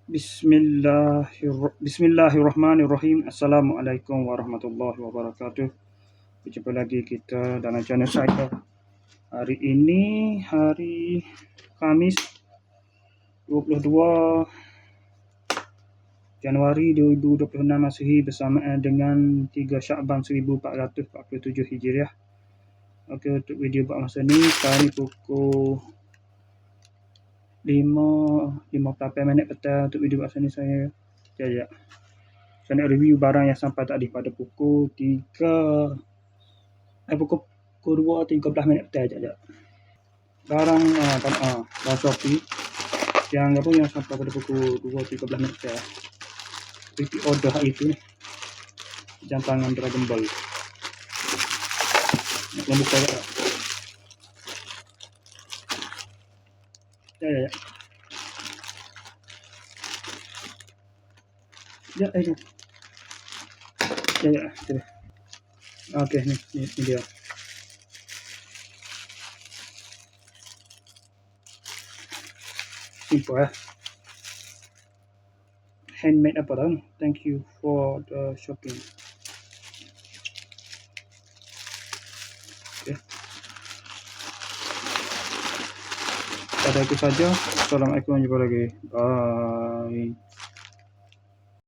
Bismillahirrahmanirrahim. Assalamualaikum warahmatullahi wabarakatuh. Berjumpa lagi kita dalam channel saya. Hari ini hari Khamis 22 Januari 2026 Masihi bersamaan dengan 3 Syakban 1447 Hijriah. Okey, untuk video buat masa ni sekarang ni pukul 5.58 minit petang. Untuk video buat masa ni saya nak review barang yang sampai tadi pada pukul 2.13 minit petang. Barang Shopee yang sampai pada pukul 2.13 minit petang. Repeat order hari itu ni. Jam tangan Dragon Ball. Nak buka tak? Okey, ni dia. Simple handmade apa dah. Thank you for the shopping. Okay. Pada itu saja. Assalamualaikum, jumpa lagi. Bye.